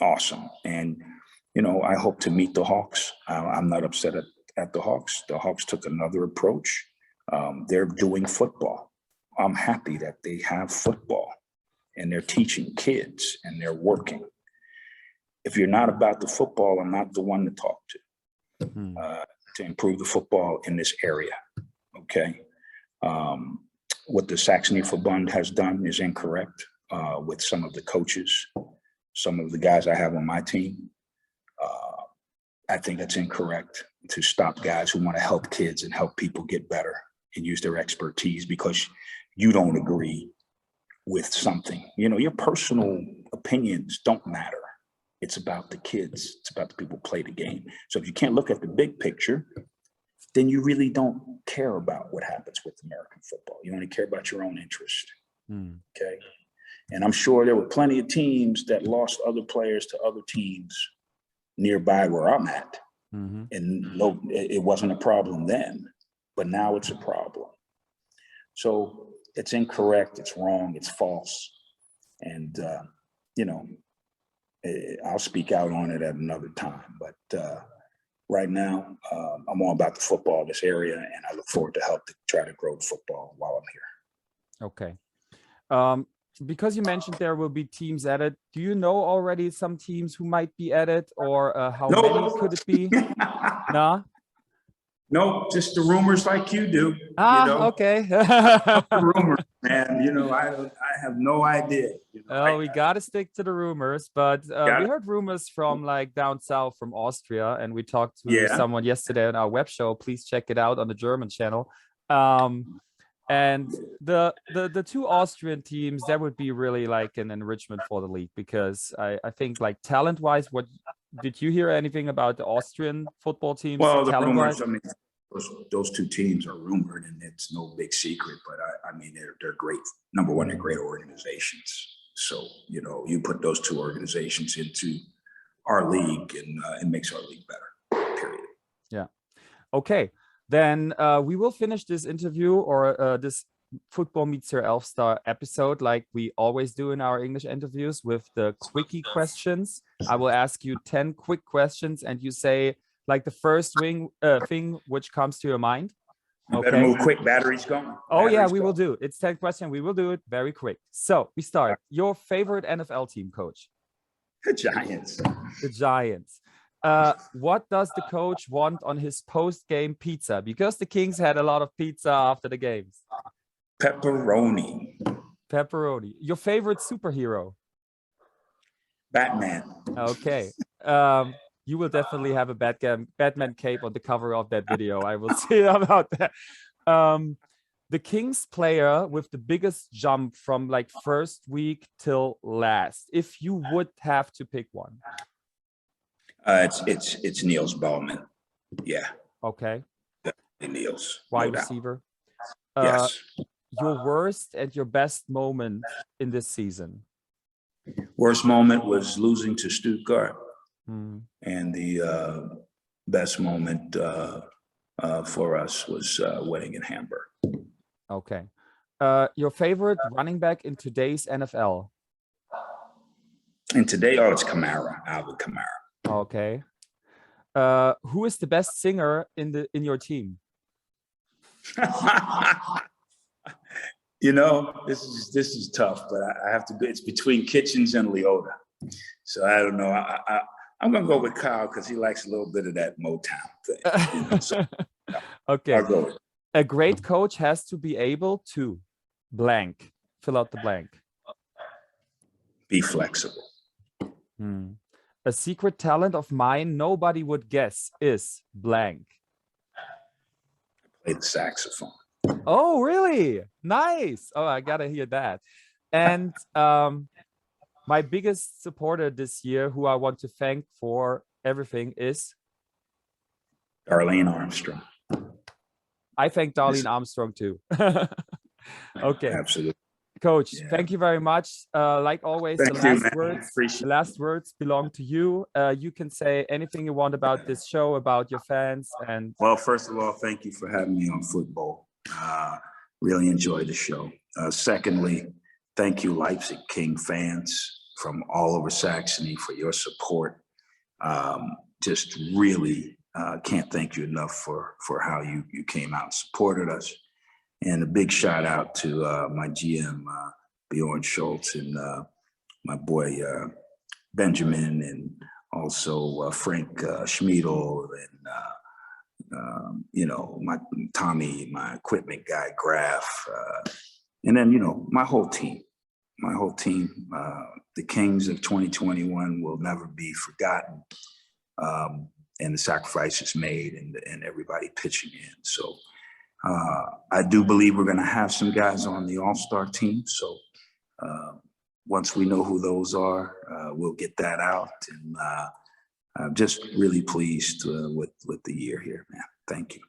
awesome. And, you know, I hope to meet the Hawks. I'm not upset at the Hawks. The Hawks took another approach. They're doing football. I'm happy that they have football, and they're teaching kids, and they're working. If you're not about the football, I'm not the one to talk to improve the football in this area. Okay. What the Saxony Verbund has done is incorrect with some of the coaches, some of the guys I have on my team. I think that's incorrect, to stop guys who want to help kids and help people get better and use their expertise because you don't agree with something. You know, your personal opinions don't matter. It's about the kids. It's about the people who play the game. So if you can't look at the big picture, then you really don't care about what happens with American football. You only care about your own interest. Okay. And I'm sure there were plenty of teams that lost other players to other teams nearby where I'm at. And no, it wasn't a problem then, but now it's a problem. So it's incorrect, it's wrong, it's false. And, you know, I'll speak out on it at another time. But right now, I'm all about the football in this area, and I look forward to help to try to grow the football while I'm here. Okay. Because you mentioned there will be teams added, do you know already some teams who might be added, or how many could it be? Nah? No, just the rumors like you do. Ah, you know? Okay. The rumors, man. You know, I have no idea. You know, we gotta stick to the rumors, but we heard rumors from like down south from Austria, and we talked to someone yesterday on our web show. Please check it out on the German channel. And the two Austrian teams, that would be really like an enrichment for the league, because I think like talent-wise, what did you hear anything about the Austrian football teams? Well, the rumors, I mean, those two teams are rumored, and it's no big secret, but I mean, they're great. Number one, they're great organizations. So, you know, you put those two organizations into our league, and it makes our league better, period. Yeah. Okay. Then we will finish this interview, or this Football Meets Your Elf Star episode, like we always do in our English interviews, with the quickie questions. I will ask you 10 quick questions, and you say like the first thing which comes to your mind. You better move quick. Battery's going. Oh yeah, we will do. It's 10 questions. We will do it very quick. So we start. Your favorite NFL team, coach? The Giants. The Giants. What does the coach want on his post-game pizza? Because the Kings had a lot of pizza after the games. Pepperoni. Pepperoni. Your favorite superhero? Batman. Okay. You will definitely have a Batman cape on the cover of that video. I will see about that. The Kings player with the biggest jump from like first week till last, if you would have to pick one. It's Niels Ballman. Yeah. Okay. Niels. Wide receiver. Yes. Your worst and your best moment in this season? Worst moment was losing to Stuttgart. And the best moment for us was winning in Hamburg. Okay. Your favorite running back in today's NFL? And today, it's Kamara, Alvin Kamara. Okay. Who is the best singer in your team? You know, this is tough, but I have to. It's between Kitchens and Leota, so I don't know. I'm gonna go with Kyle because he likes a little bit of that Motown thing. You know, so, okay. I'll go with it. A great coach has to be able to blank. Fill out the blank. Be flexible. A secret talent of mine nobody would guess is blank. Play the saxophone. Oh, really? Nice. Oh, I gotta hear that. And my biggest supporter this year, who I want to thank for everything, is Darlene Armstrong. I thank Darlene Armstrong too. Okay. Absolutely. Coach, thank you very much. Like always, the last words belong to you. You can say anything you want about this show, about your fans. And well, first of all, thank you for having me on football. Really enjoyed the show. Secondly, thank you, Leipzig King fans from all over Saxony, for your support. Just really can't thank you enough for how you came out and supported us. And a big shout out to my GM, Bjorn Schultz, and my boy, Benjamin, and also Frank Schmiedel, and, you know, my Tommy, my equipment guy, Graf, and then, you know, my whole team. The Kings of 2021 will never be forgotten. And the sacrifices made and everybody pitching in. So I do believe we're going to have some guys on the All-Star team. So once we know who those are, we'll get that out. And I'm just really pleased with the year here, man. Thank you.